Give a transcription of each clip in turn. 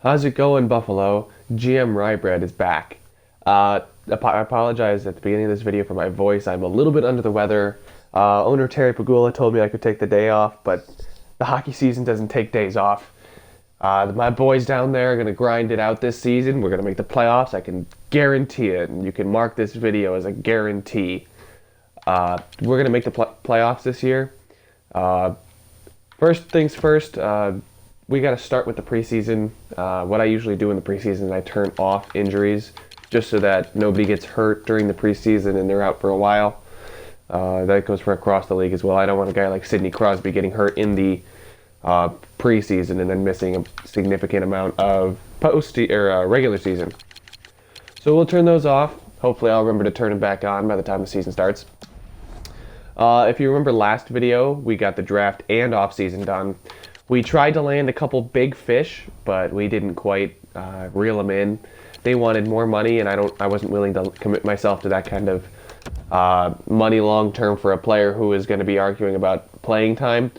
How's it going, Buffalo? GM Rye is back. I apologize at the beginning of this video for my voice. I'm a little bit under the weather. Owner Terry Pagula told me I could take the day off, but the hockey season doesn't take days off. My boys down there are going to grind it out this season. We're going to make the playoffs. I can guarantee it, and you can mark this video as a guarantee. We're going to make the playoffs this year. First things first, we got to start with the preseason. What I usually do in the preseason is I turn off injuries just so that nobody gets hurt during the preseason and they're out for a while. That goes for across the league as well. I don't want a guy like Sidney Crosby getting hurt in the preseason and then missing a significant amount of regular season. So we'll turn those off. Hopefully I'll remember to turn them back on by the time the season starts. If you remember last video, we got the draft and off-season done. We tried to land a couple big fish, but we didn't quite reel them in. They wanted more money, and I wasn't willing to commit myself to that kind of money long term for a player who is going to be arguing about playing time.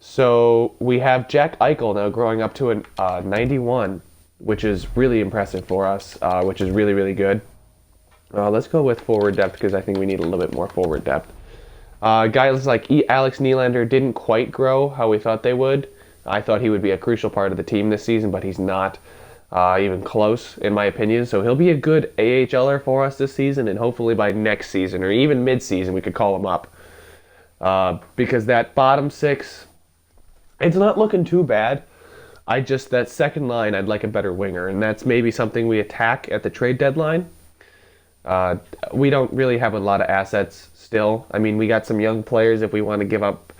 So we have Jack Eichel now growing up to a 91, which is really impressive for us, which is really, really good. Let's go with forward depth because I think we need a little bit more forward depth. Guys like Alex Nylander didn't quite grow how we thought they would. I thought he would be a crucial part of the team this season, but he's not even close, in my opinion. So he'll be a good AHLer for us this season, and hopefully by next season, or even mid-season, we could call him up. Because that bottom six, it's not looking too bad. That second line, I'd like a better winger, and that's maybe something we attack at the trade deadline. We don't really have a lot of assets still. I mean, we got some young players if we want to give up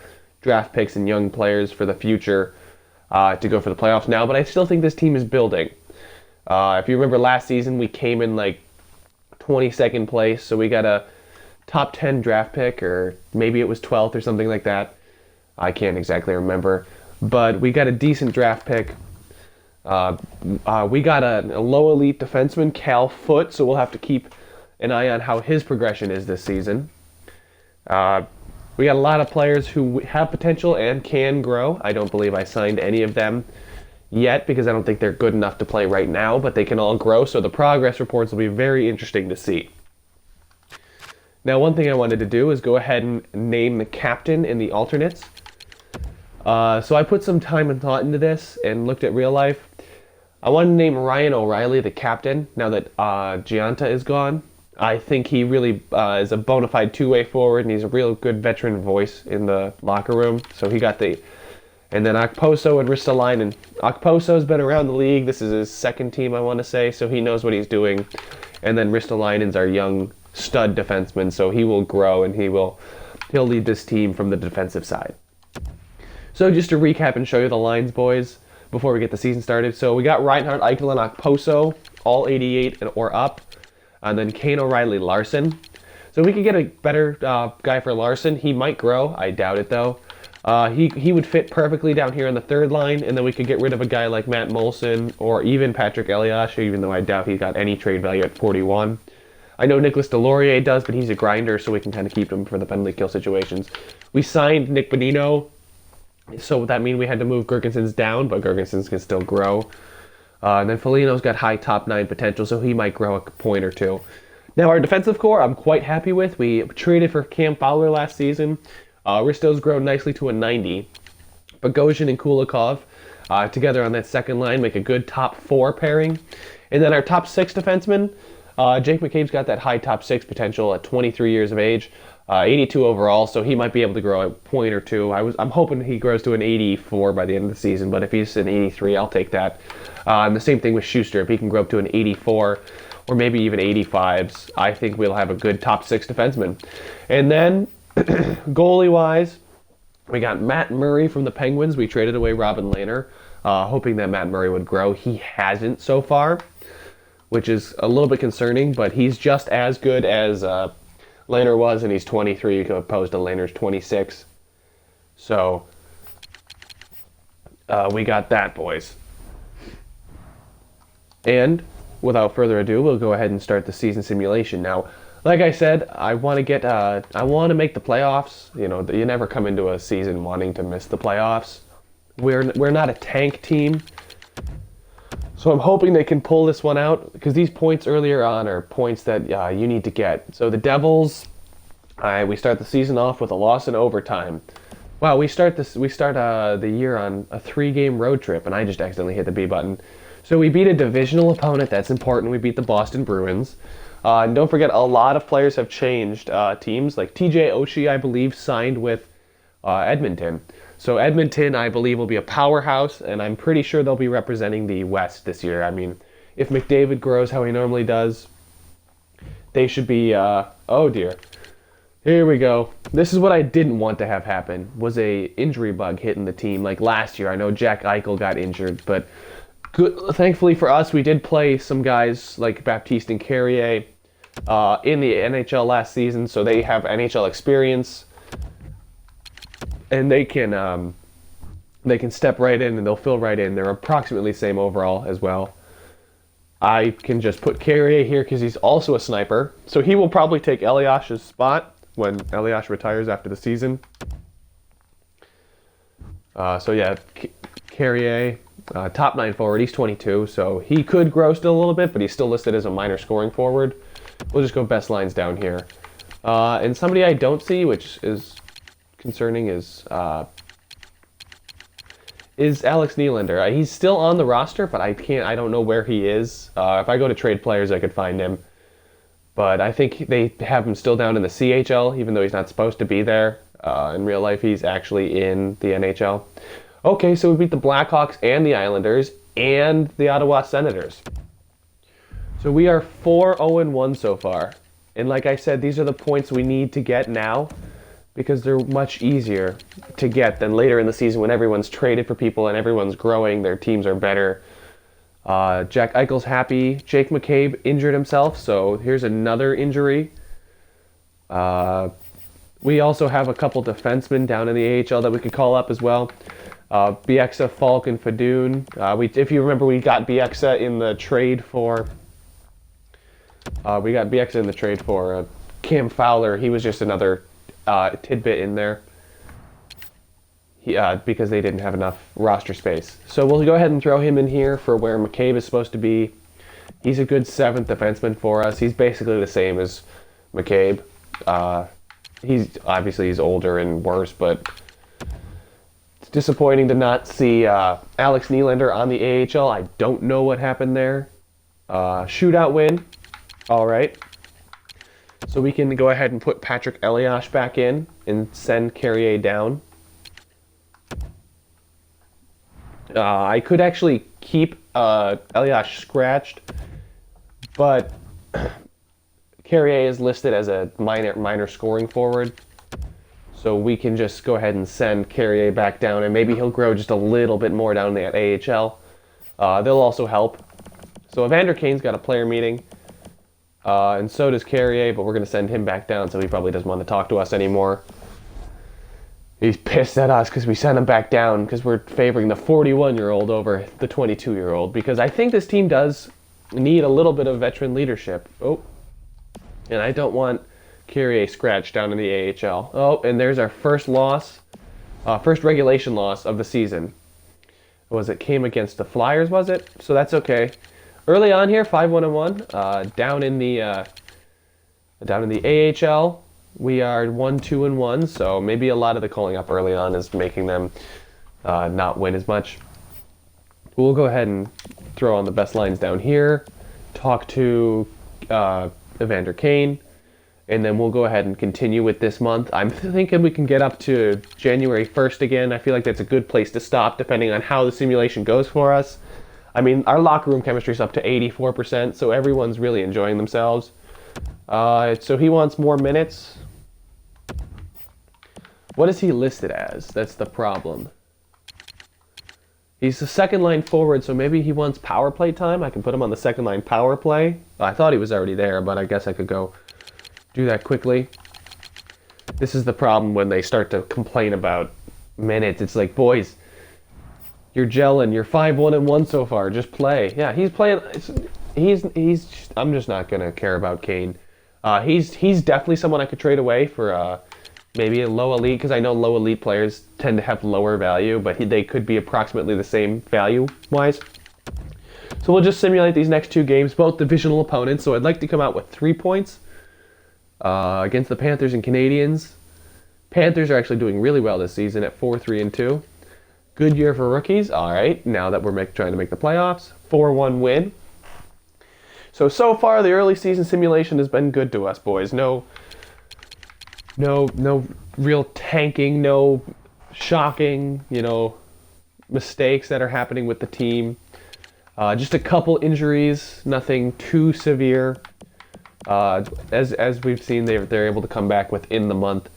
draft picks and young players for the future to go for the playoffs now, but I still think this team is building. If you remember last season, we came in like 22nd place, so we got a top 10 draft pick, or maybe it was 12th or something like that. I can't exactly remember, but we got a decent draft pick. We got a low elite defenseman, Cal Foote, so we'll have to keep an eye on how his progression is this season. We got a lot of players who have potential and can grow. I don't believe I signed any of them yet because I don't think they're good enough to play right now, but they can all grow, so the progress reports will be very interesting to see. Now, one thing I wanted to do is go ahead and name the captain and the alternates. So I put some time and thought into this and looked at real life. I wanted to name Ryan O'Reilly the captain now that Gianta is gone. I think he really is a bona fide two-way forward, and he's a real good veteran voice in the locker room. So he got and then Okposo and Ristolainen. Okposo's been around the league. This is his second team, I want to say, so he knows what he's doing. And then Ristolainen's our young stud defenseman, so he will grow and he'll lead this team from the defensive side. So just to recap and show you the lines, boys, before we get the season started. So we got Reinhart, Eichel, and Okposo, all 88 or up. And then Kane, O'Reilly, Larson. So we could get a better guy for Larson. He might grow. I doubt it, though. He would fit perfectly down here on the third line, and then we could get rid of a guy like Matt Molson or even Patrick Elias, even though I doubt he got any trade value at 41. I know Nicholas Delorier does, but he's a grinder, so we can kind of keep him for the penalty kill situations. We signed Nick Bonino, so that means we had to move Gergensons down, but Gergensons can still grow. And then Foligno's got high top 9 potential, so he might grow a point or two. Now, our defensive core, I'm quite happy with. We traded for Cam Fowler last season. Risto's grown nicely to a 90. Bogosian and Kulikov together on that second line make a good top 4 pairing. And then our top 6 defensemen, Jake McCabe's got that high top 6 potential at 23 years of age. 82 overall, so he might be able to grow a point or two. I'm hoping he grows to an 84 by the end of the season, but if he's an 83, I'll take that. And the same thing with Schuster. If he can grow up to an 84 or maybe even 85s, I think we'll have a good top 6 defenseman. And then, goalie-wise, we got Matt Murray from the Penguins. We traded away Robin Lehner, hoping that Matt Murray would grow. He hasn't so far, which is a little bit concerning, but he's just as good as Lehner was, and he's 23 opposed to Lehner's 26. So we got that, boys. And without further ado, we'll go ahead and start the season simulation. Now, like I said, I want to make the playoffs. You know, you never come into a season wanting to miss the playoffs. We're not a tank team. So I'm hoping they can pull this one out, because these points earlier on are points that you need to get. So the Devils, we start the season off with a loss in overtime. Wow, we start the year on a 3-game road trip, and I just accidentally hit the B button. So we beat a divisional opponent. That's important. We beat the Boston Bruins. And don't forget, a lot of players have changed teams. Like TJ Oshie, I believe, signed with Edmonton. So Edmonton, I believe, will be a powerhouse, and I'm pretty sure they'll be representing the West this year. I mean, if McDavid grows how he normally does, they should be, oh dear. Here we go. This is what I didn't want to have happen, was a injury bug hitting the team. Like last year, I know Jack Eichel got injured, but thankfully for us, we did play some guys like Baptiste and Carrier in the NHL last season, so they have NHL experience, and they can step right in and they'll fill right in. They're approximately same overall as well. I can just put Carrier here because he's also a sniper, so he will probably take Eliash's spot when Eliash retires after the season. So yeah, Carrier, top 9 forward, he's 22, so he could grow still a little bit, but he's still listed as a minor scoring forward. We'll just go best lines down here. And somebody I don't see, which is concerning, is Alex Nylander. He's still on the roster, but I don't know where he is. If I go to trade players, I could find him. But I think they have him still down in the CHL, even though he's not supposed to be there. In real life, he's actually in the NHL. Okay, so we beat the Blackhawks and the Islanders and the Ottawa Senators. So we are 4-0-1 so far. And like I said, these are the points we need to get now, because they're much easier to get than later in the season when everyone's traded for people and everyone's growing, their teams are better. Jack Eichel's happy. Jake McCabe injured himself, so here's another injury. We also have a couple defensemen down in the AHL that we could call up as well. Bieksa, Falk, and Fadoon. If you remember, we got Bieksa in the trade for Cam Fowler. He was just another tidbit in there. Because they didn't have enough roster space. So we'll go ahead and throw him in here for where McCabe is supposed to be. He's a good 7th defenseman for us. He's basically the same as McCabe. He's older and worse, but it's disappointing to not see Alex Nylander on the AHL. I don't know what happened there. Shootout win. All right. So we can go ahead and put Patrick Eliash back in and send Carrier down. I could actually keep Eliash scratched, but Carrier is listed as a minor scoring forward, so we can just go ahead and send Carrier back down, and maybe he'll grow just a little bit more down at AHL. They'll also help. So Evander Kane's got a player meeting, and so does Carrier, but we're going to send him back down, so he probably doesn't want to talk to us anymore. He's pissed at us because we sent him back down because we're favoring the 41-year-old over the 22-year-old, because I think this team does need a little bit of veteran leadership. Oh, and I don't want Carrier scratched down in the AHL. Oh, and there's our first loss, first regulation loss of the season. Came against the Flyers, was it? So that's okay. Early on here, 5-1-1. Down in the AHL. We are 1-2-1, so maybe a lot of the calling up early on is making them not win as much. We'll go ahead and throw on the best lines down here, talk to Evander Kane, and then we'll go ahead and continue with this month. I'm thinking we can get up to January 1st again. I feel like that's a good place to stop, depending on how the simulation goes for us. I mean, our locker room chemistry is up to 84%, so everyone's really enjoying themselves. So he wants more minutes. What is he listed as? That's the problem. He's the second line forward, so maybe he wants power play time. I can put him on the second line power play. I thought he was already there, but I guess I could go do that quickly. This is the problem when they start to complain about minutes. It's like, boys, you're gelling. You're 5-1-1 so far. Just play. Yeah, he's playing. I'm just not gonna care about Kane. He's definitely someone I could trade away for maybe a low elite, because I know low elite players tend to have lower value, but they could be approximately the same value-wise. So we'll just simulate these next two games, both divisional opponents. So I'd like to come out with 3 points against the Panthers and Canadiens. Panthers are actually doing really well this season at 4-3-2. Good year for rookies. All right, now that we're trying to make the playoffs, 4-1 win. So far, the early season simulation has been good to us, boys. No real tanking, no shocking, mistakes that are happening with the team. Just a couple injuries, nothing too severe. As we've seen, they're able to come back within the month.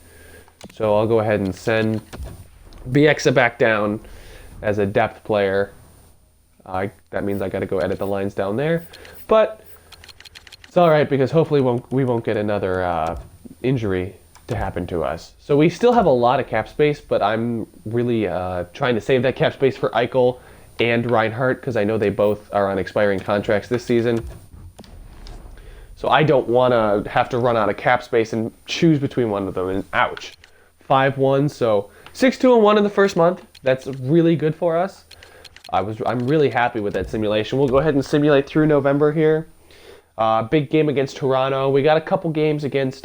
So I'll go ahead and send Bieksa back down as a depth player. That means I got to go edit the lines down there, but it's all right because hopefully we won't get another injury to happen to us. So we still have a lot of cap space, but I'm really trying to save that cap space for Eichel and Reinhart because I know they both are on expiring contracts this season. So I don't want to have to run out of cap space and choose between one of them, and ouch. 5-1, so 6-2-1 in the first month. That's really good for us. I'm really happy with that simulation. We'll go ahead and simulate through November here. Big game against Toronto. We got a couple games against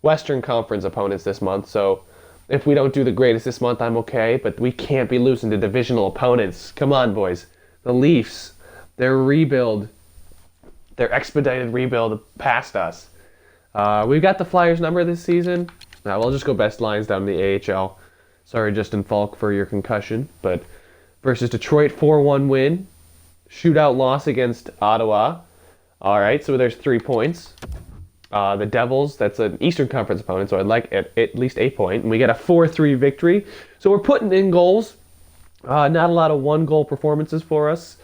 Western Conference opponents this month, so if we don't do the greatest this month, I'm okay, but we can't be losing to divisional opponents. Come on, boys. The Leafs, their expedited rebuild past us. We've got the Flyers number this season. Now, we'll just go best lines down in the AHL. Sorry, Justin Falk, for your concussion. But versus Detroit, 4-1 win. Shootout loss against Ottawa. All right, so there's 3 points. The Devils, that's an Eastern Conference opponent, so I'd like at least a point. And we get a 4-3 victory. So we're putting in goals. Not a lot of one-goal performances for us.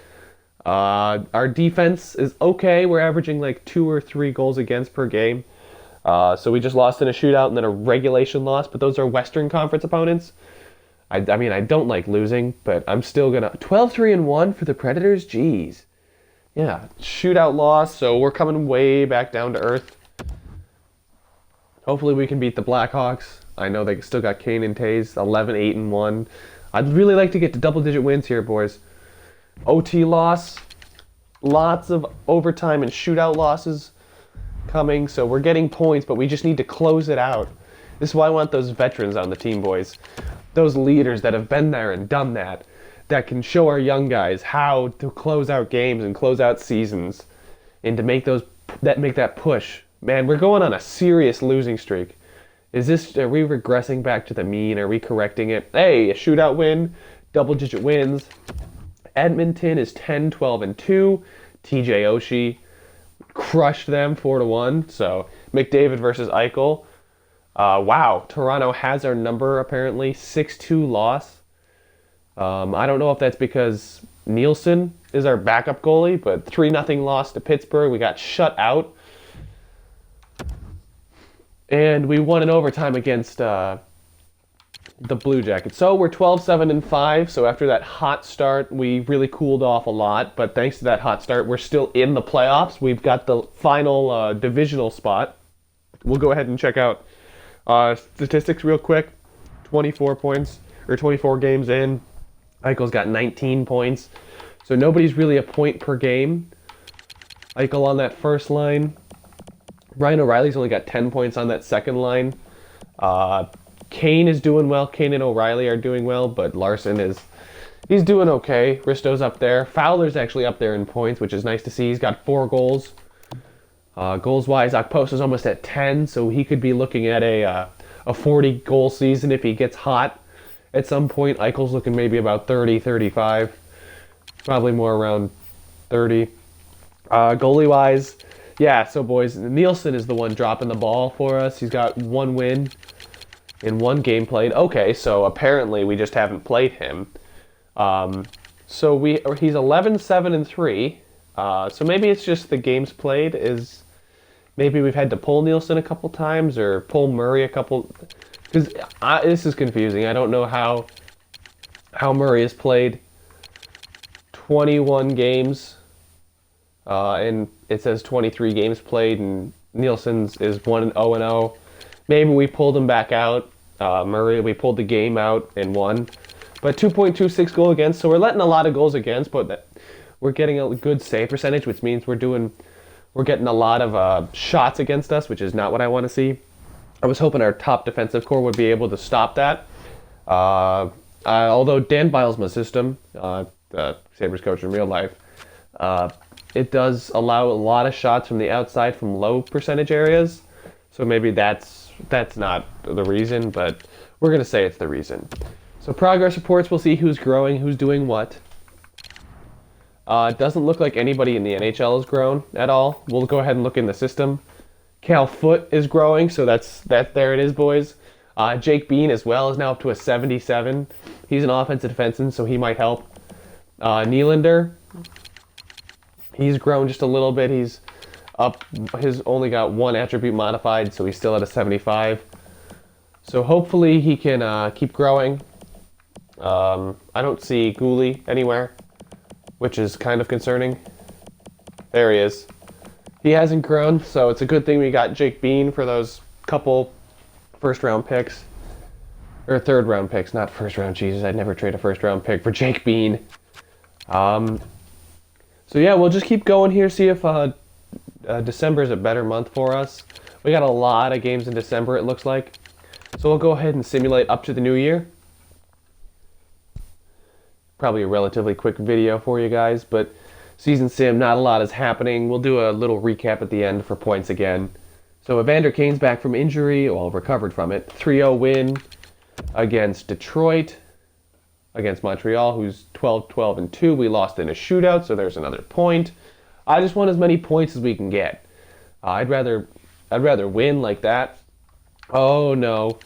Our defense is okay. We're averaging like 2 or 3 goals against per game. So we just lost in a shootout and then a regulation loss, but those are Western Conference opponents. I mean, I don't like losing, but I'm still going to... 12-3-1 for the Predators? Jeez. Yeah, shootout loss, so we're coming way back down to earth. Hopefully we can beat the Blackhawks. I know they still got Kane and Taves, 11-8-1. I'd really like to get to double-digit wins here, boys. OT loss, lots of overtime and shootout losses coming, so we're getting points, but we just need to close it out. This is why I want those veterans on the team, boys. Those leaders that have been there and done that can show our young guys how to close out games and close out seasons and to make that push. Man, we're going on a serious losing streak. Are we regressing back to the mean? Are we correcting it? Hey, a shootout win, double-digit wins. Edmonton is 10-12-2. TJ Oshie crushed them 4-1. So McDavid versus Eichel. Wow, Toronto has our number apparently. 6-2 loss. I don't know if that's because Nielsen is our backup goalie, but 3-0 loss to Pittsburgh. We got shut out. And we won in overtime against the Blue Jackets. So we're 12-7-5. So after that hot start, we really cooled off a lot. But thanks to that hot start, we're still in the playoffs. We've got the final divisional spot. We'll go ahead and check out statistics real quick. 24 points, or 24 games in. Eichel's got 19 points. So nobody's really a point per game. Eichel on that first line. Ryan O'Reilly's only got 10 points on that second line. Kane is doing well. Kane and O'Reilly are doing well, but Larson he's doing okay. Risto's up there. Fowler's actually up there in points, which is nice to see. He's got 4 goals. Goals-wise, Okposo's almost at 10, so he could be looking at a 40-goal season if he gets hot. At some point, Eichel's looking maybe about 30, 35. Probably more around 30. Goalie-wise, yeah, so boys, Nielsen is the one dropping the ball for us. He's got 1 win in 1 game played. Okay, so apparently we just haven't played him. So he's 11-7-3. So maybe it's just the games played is maybe we've had to pull Nielsen a couple times or pull Murray a couple. Because this is confusing. I don't know how Murray has played 21 games, and it says 23 games played, and Nielsen's is 1-0-0. Maybe we pulled him back out. Murray, we pulled the game out and won. But 2.26 goal against, so we're letting a lot of goals against, but we're getting a good save percentage, which means we're getting a lot of shots against us, which is not what I want to see. I was hoping our top defensive core would be able to stop that. Although Dan Bilesma's system, the Sabres coach in real life, it does allow a lot of shots from the outside from low percentage areas. So maybe that's not the reason, but we're going to say it's the reason. So progress reports, we'll see who's growing, who's doing what. It doesn't look like anybody in the NHL has grown at all. We'll go ahead and look in the system. Cal Foote is growing, so there it is, boys. Jake Bean as well is now up to a 77. He's an offensive defenseman, so he might help. Nylander, he's grown just a little bit. He's up. He's only got one attribute modified, so he's still at a 75. So hopefully he can keep growing. I don't see Gooley anywhere, which is kind of concerning. There he is. He hasn't grown, so it's a good thing we got Jake Bean for those couple first-round picks. Or third-round picks, not first-round. Jesus, I'd never trade a first-round pick for Jake Bean. So yeah, we'll just keep going here, see if December is a better month for us. We got a lot of games in December, it looks like. So we'll go ahead and simulate up to the new year. Probably a relatively quick video for you guys, but season sim, not a lot is happening. We'll do a little recap at the end for points again. So Evander Kane's back from injury, well, recovered from it. 3-0 win against Detroit, against Montreal, who's 12-12-2. We lost in a shootout, so there's another point. I just want as many points as we can get. I'd rather win like that. Oh no,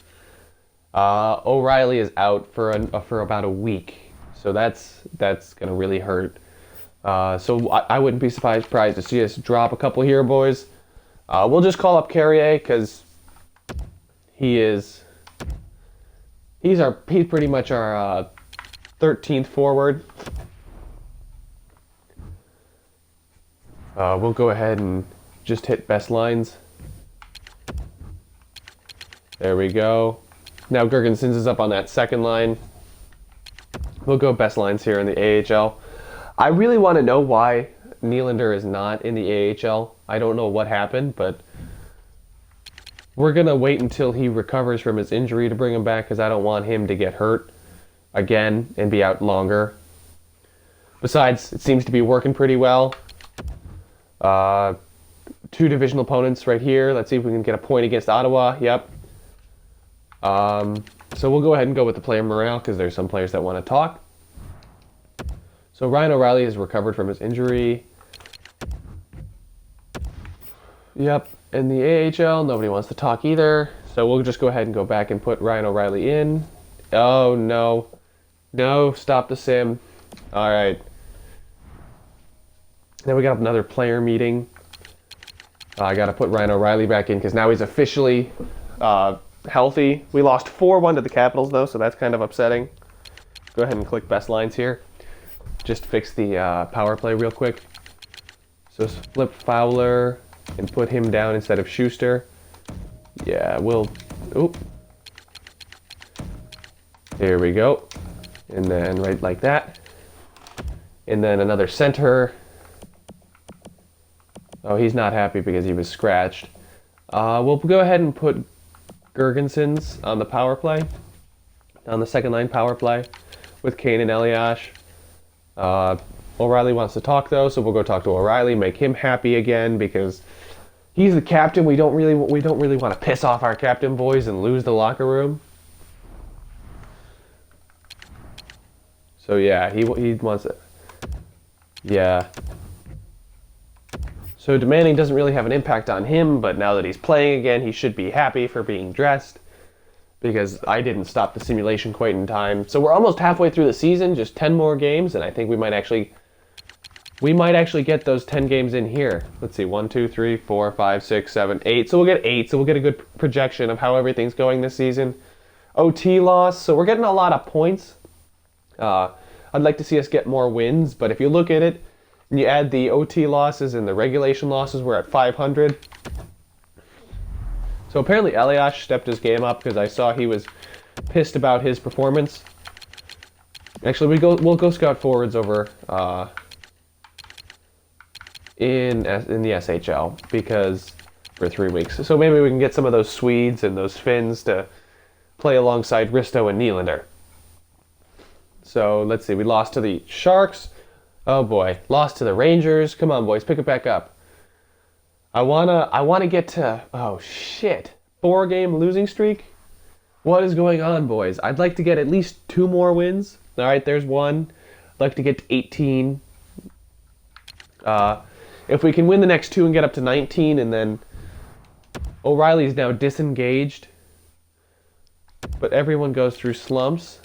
O'Reilly is out for about a week, so that's gonna really hurt. So I wouldn't be surprised to see us drop a couple here, boys. We'll just call up Carrier because he's pretty much our 13th forward. We'll go ahead and just hit best lines. There we go. Now Gergensons is up on that second line. We'll go best lines here in the AHL. I really want to know why Nylander is not in the AHL. I don't know what happened, but we're going to wait until he recovers from his injury to bring him back because I don't want him to get hurt again and be out longer. Besides, it seems to be working pretty well. 2 divisional opponents right here. Let's see if we can get a point against Ottawa. Yep. So we'll go ahead and go with the player morale because there's some players that want to talk. So Ryan O'Reilly has recovered from his injury. Yep, in the AHL, nobody wants to talk either. So we'll just go ahead and go back and put Ryan O'Reilly in. Oh, no. No, stop the sim. All right. Then we got another player meeting. I got to put Ryan O'Reilly back in because now he's officially healthy. We lost 4-1 to the Capitals, though, so that's kind of upsetting. Go ahead and click best lines here. Just fix the power play real quick. So flip Fowler and put him down instead of Schuster. Yeah, we'll... Oop. Here we go. And then right like that. And then another center. Oh, he's not happy because he was scratched. We'll go ahead and put Gergensons on the power play. On the second line power play with Kane and Eliash. O'Reilly wants to talk though, so we'll go talk to O'Reilly, make him happy again because he's the captain. We don't really want to piss off our captain boys and lose the locker room. So yeah, he wants it. Yeah. So demanding doesn't really have an impact on him, but now that he's playing again, he should be happy for being dressed because I didn't stop the simulation quite in time. So we're almost halfway through the season, just 10 more games, and I think we might actually get those 10 games in here. Let's see, 1, 2, 3, 4, 5, 6, 7, 8. So we'll get 8, so we'll get a good projection of how everything's going this season. OT loss, so we're getting a lot of points. I'd like to see us get more wins, but if you look at it, and you add the OT losses and the regulation losses, we're at 500. So apparently Eliash stepped his game up because I saw he was pissed about his performance. Actually, we'll go scout forwards over in the SHL because for 3 weeks. So maybe we can get some of those Swedes and those Finns to play alongside Risto and Nylander. So let's see. We lost to the Sharks. Oh boy, lost to the Rangers. Come on, boys, pick it back up. I wanna get to 4-game losing streak. What is going on, boys? I'd like to get at least 2 more wins. All right, there's 1. I'd like to get to 18. If we can win the next 2 and get up to 19, and then O'Reilly's now disengaged, but everyone goes through slumps.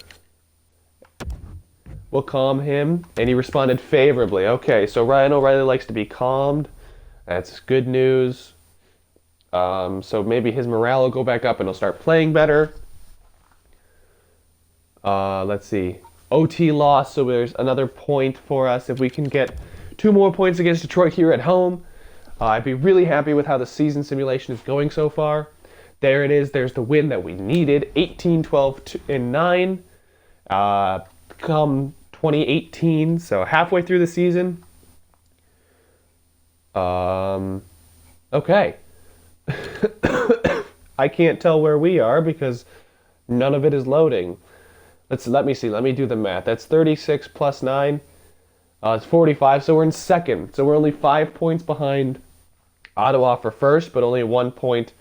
We'll calm him, and he responded favorably. Okay, so Ryan O'Reilly likes to be calmed. That's good news. So maybe his morale will go back up and he'll start playing better. Let's see. OT loss, so there's another point for us. If we can get 2 more points against Detroit here at home, I'd be really happy with how the season simulation is going so far. There it is. There's the win that we needed. 18-12-9. Come 2018, so halfway through the season. Okay. I can't tell where we are because none of it is loading. Let me see. Let me do the math. That's 36 plus 9. It's 45, so we're in second. So we're only 5 points behind Ottawa for first, but only 1 point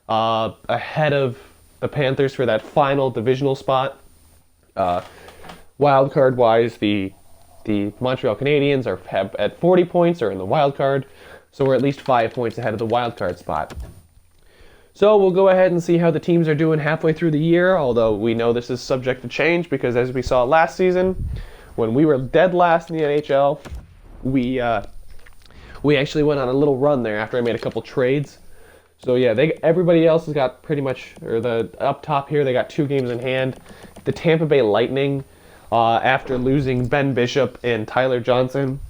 ahead of the Panthers for that final divisional spot. Wild card wise, the Montreal Canadiens are at 40 points, are in the wild card, so we're at least 5 points ahead of the wild card spot. So we'll go ahead and see how the teams are doing halfway through the year, although we know this is subject to change because as we saw last season, when we were dead last in the NHL, we actually went on a little run there after I made a couple trades. So yeah, everybody else has got pretty much, or the up top here, they got 2 games in hand. The Tampa Bay Lightning, after losing Ben Bishop and Tyler Johnson,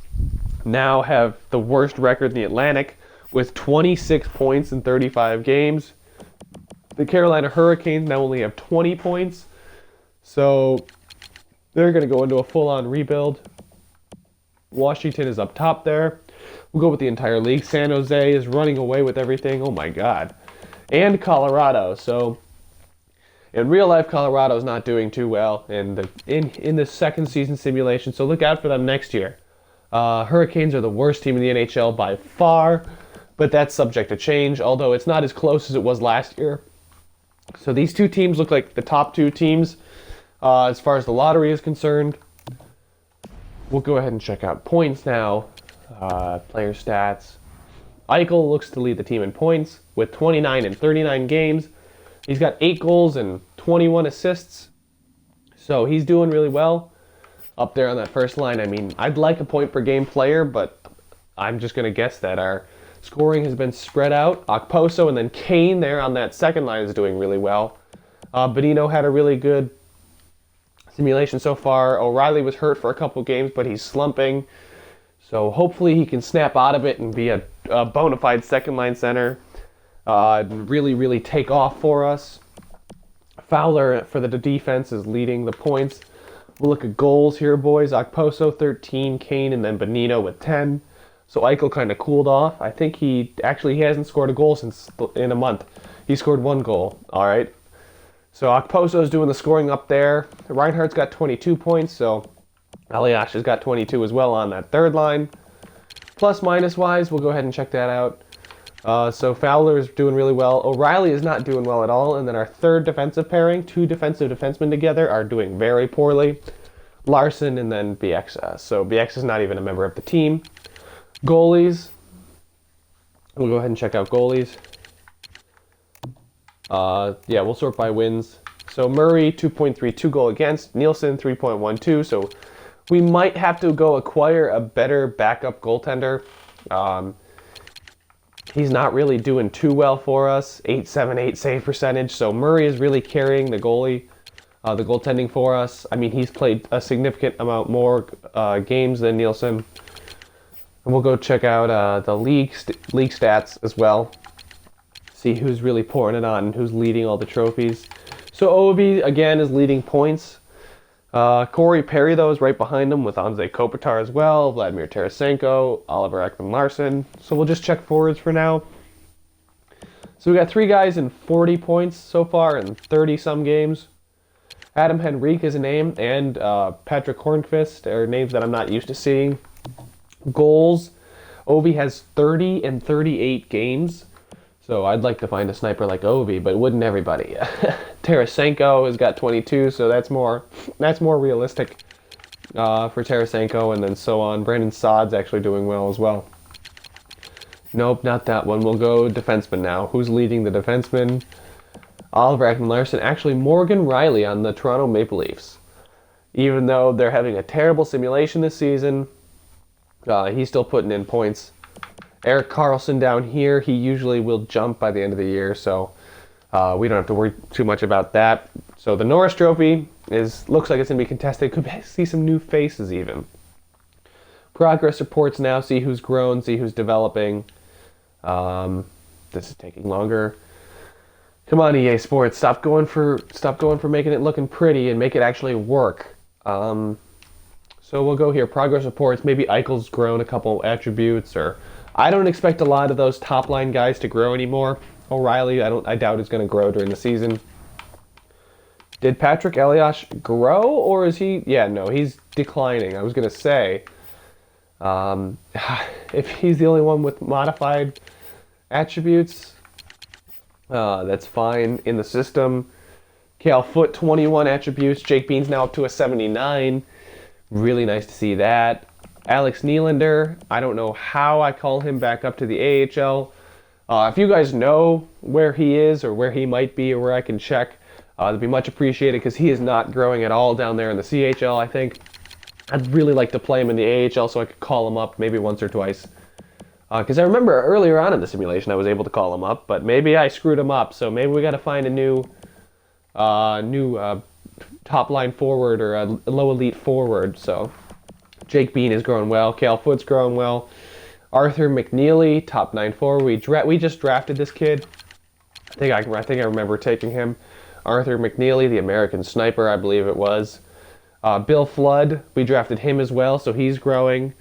now have the worst record in the Atlantic with 26 points in 35 games. The Carolina Hurricanes now only have 20 points. So they're going to go into a full-on rebuild. Washington is up top there. We'll go with the entire league. San Jose is running away with everything. Oh my God. And Colorado. So in real life, Colorado's not doing too well in the second season simulation. So look out for them next year. Hurricanes are the worst team in the NHL by far, but that's subject to change, although it's not as close as it was last year. So these 2 teams look like the top 2 teams as far as the lottery is concerned. We'll go ahead and check out points now. Player stats. Eichel looks to lead the team in points with 29 in 39 games. He's got 8 goals and 21 assists. So he's doing really well up there on that first line. I mean, I'd like a point per game player, but I'm just going to guess that our scoring has been spread out. Okposo and then Kane there on that second line is doing really well. Bonino had a really good simulation so far. O'Reilly was hurt for a couple games, but he's slumping. So hopefully he can snap out of it and be a bona fide second line center. And really, really take off for us. Fowler for the defense is leading the points. We'll look at goals here, boys. Okposo 13, Kane, and then Bonino with 10. So Eichel kind of cooled off. I think he hasn't scored a goal since in a month. He scored 1 goal. All right. So Okposo's doing the scoring up there. Reinhardt's got 22 points, so Elias has got 22 as well on that third line. Plus minus wise, we'll go ahead and check that out. So Fowler is doing really well. O'Reilly is not doing well at all. And then our third defensive pairing, 2 defensive defensemen together, are doing very poorly. Larson and then Bieksa. So Bieksa is not even a member of the team. Goalies. We'll go ahead and check out goalies. Yeah, we'll sort by wins. So Murray, 2.32 goal against. Nielsen, 3.12. So we might have to go acquire a better backup goaltender. He's not really doing too well for us. 8.78 save percentage. So Murray is really carrying the goaltending for us. I mean, he's played a significant amount more games than Nielsen. And we'll go check out the league stats as well. See who's really pouring it on and who's leading all the trophies. So Ovi, again, is leading points. Corey Perry, though, is right behind him with Anze Kopitar as well, Vladimir Tarasenko, Oliver Ekman-Larsson. So we'll just check forwards for now. So we got 3 guys in 40 points so far in 30-some games. Adam Henrique is a name, and Patrick Hornqvist are names that I'm not used to seeing. Goals, Ovi has 30 and 38 games. So I'd like to find a sniper like Ovi, but wouldn't everybody? Tarasenko has got 22, so that's more realistic for Tarasenko, and then so on. Brandon Saad's actually doing well as well. Nope, not that one. We'll go defenseman now. Who's leading the defenseman? Oliver Ekman-Larsson. Actually, Morgan Riley on the Toronto Maple Leafs. Even though they're having a terrible simulation this season, he's still putting in points. Erik Karlsson down here, he usually will jump by the end of the year, so we don't have to worry too much about that. So the Norris Trophy looks like it's going to be contested. Could see some new faces even. Progress reports now, see who's grown, see who's developing. This is taking longer. Come on, EA Sports, stop going for making it looking pretty and make it actually work. So we'll go here. Progress reports. Maybe Eichel's grown a couple attributes, or I don't expect a lot of those top line guys to grow anymore. O'Reilly, I doubt is going to grow during the season. Did Patrick Elias grow, or is he? Yeah, no, he's declining. I was going to say, if he's the only one with modified attributes, that's fine in the system. Cal Foote, 21 attributes. Jake Bean's now up to a 79. Really nice to see that. Alex Nylander, I don't know how I call him back up to the AHL. If you guys know where he is or where he might be or where I can check, that'd be much appreciated because he is not growing at all down there in the CHL, I think. I'd really like to play him in the AHL so I could call him up maybe once or twice. Because I remember earlier on in the simulation I was able to call him up, but maybe I screwed him up, so maybe we got to find a new top line forward or a low elite forward. So Jake Bean is growing well. Cal Foote's growing well. Arthur McNeely, top 9 forward. We just drafted this kid. I think I remember taking him. Arthur McNeely, the American sniper, I believe it was. Bill Flood, we drafted him as well, so he's growing.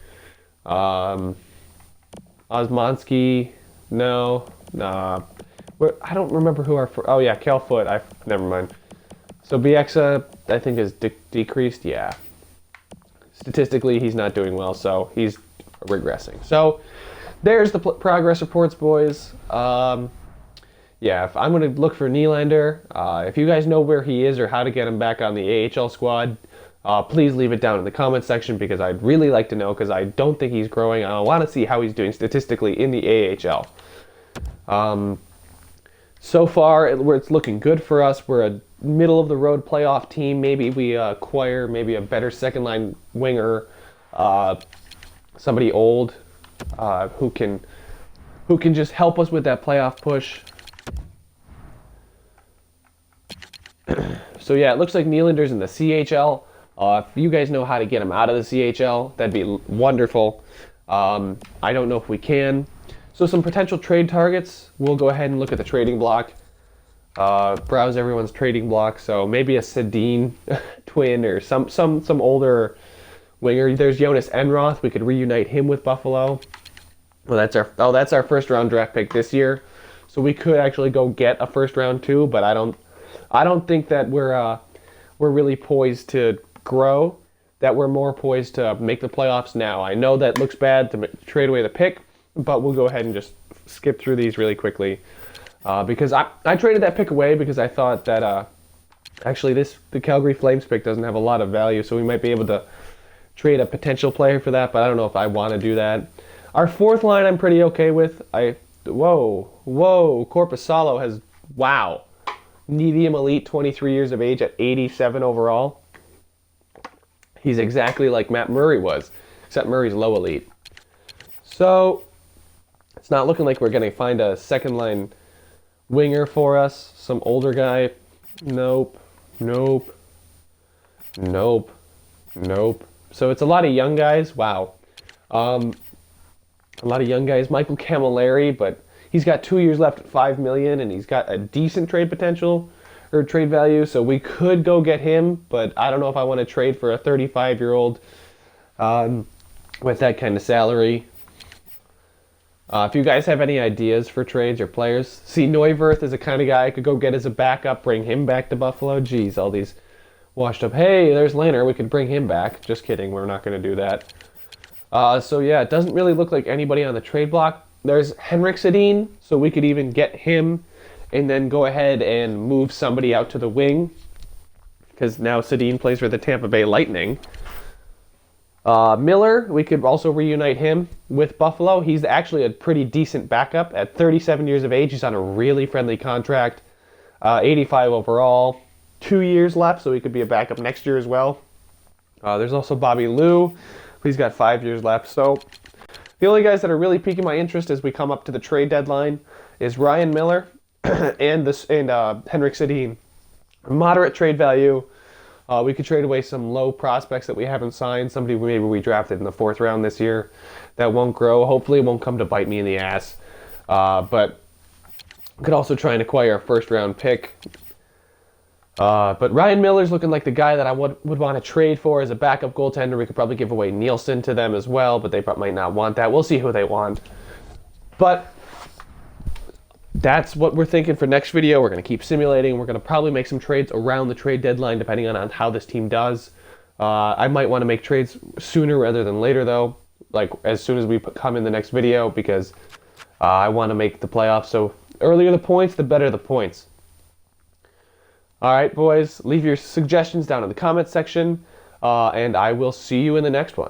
Osmonsky, no. I don't remember who oh yeah, Cal Foote. Never mind. So Bieksa, I think, is decreased. Yeah. Statistically, he's not doing well, so he's regressing. So there's the progress reports, boys. Yeah, if I'm going to look for Nylander. If you guys know where he is or how to get him back on the AHL squad, please leave it down in the comment section because I'd really like to know because I don't think he's growing. I want to see how he's doing statistically in the AHL. So far, it's looking good for us. We're a middle-of-the-road playoff team. Maybe we acquire maybe a better second-line winger, somebody old who can just help us with that playoff push. So yeah, it looks like Nylander's in the CHL. If you guys know how to get him out of the CHL, that'd be wonderful. I don't know if we can. So some potential trade targets. We'll go ahead and look at the trading block. Browse everyone's trading block. So maybe a Sedin twin or some older winger. There's Jonas Enroth. We could reunite him with Buffalo. Well, that's our first round draft pick this year. So we could actually go get a first round too, but I don't think that we're really poised to grow. That we're more poised to make the playoffs now. I know that looks bad to trade away the pick, but we'll go ahead and just skip through these really quickly. Because I traded that pick away because I thought that actually the Calgary Flames pick doesn't have a lot of value, so we might be able to trade a potential player for that, but I don't know if I want to do that. Our fourth line I'm pretty okay with. Whoa, Korpisalo has, wow. Medium elite, 23 years of age at 87 overall. He's exactly like Matt Murray was, except Murray's low elite. So it's not looking like we're going to find a second line winger for us. Some older guy. Nope. So it's a lot of young guys. Wow. A lot of young guys. Michael Camilleri, but he's got 2 years left at $5 million, and he's got a decent trade potential. or trade value, so we could go get him, but I don't know if I want to trade for a 35-year-old with that kind of salary. If you guys have any ideas for trades or players, see, Neuwirth is the kind of guy I could go get as a backup, bring him back to Buffalo. Jeez, all these washed up. Hey, there's Lanner. We could bring him back. Just kidding. We're not going to do that. So yeah, it doesn't really look like anybody on the trade block. There's Henrik Sedin, so we could even get him and then go ahead and move somebody out to the wing, because now Sedin plays for the Tampa Bay Lightning. Miller, we could also reunite him with Buffalo. He's actually a pretty decent backup. At 37 years of age, he's on a really friendly contract. 85 overall. 2 years left, so he could be a backup next year as well. There's also Bobby Lou. He's got 5 years left. So the only guys that are really piquing my interest as we come up to the trade deadline is Ryan Miller and Henrik Sedin. Moderate trade value. We could trade away some low prospects that we haven't signed. Somebody maybe we drafted in the 4th round this year that won't grow. Hopefully it won't come to bite me in the ass. But we could also try and acquire a 1st round pick. But Ryan Miller's looking like the guy that I would want to trade for as a backup goaltender. We could probably give away Nielsen to them as well, but they might not want that. We'll see who they want. But that's what we're thinking for next video. We're going to keep simulating. We're going to probably make some trades around the trade deadline, depending on how this team does. I might want to make trades sooner rather than later, though, like as soon as we come in the next video, because I want to make the playoffs. So earlier the points, the better the points. All right, boys, leave your suggestions down in the comments section, and I will see you in the next one.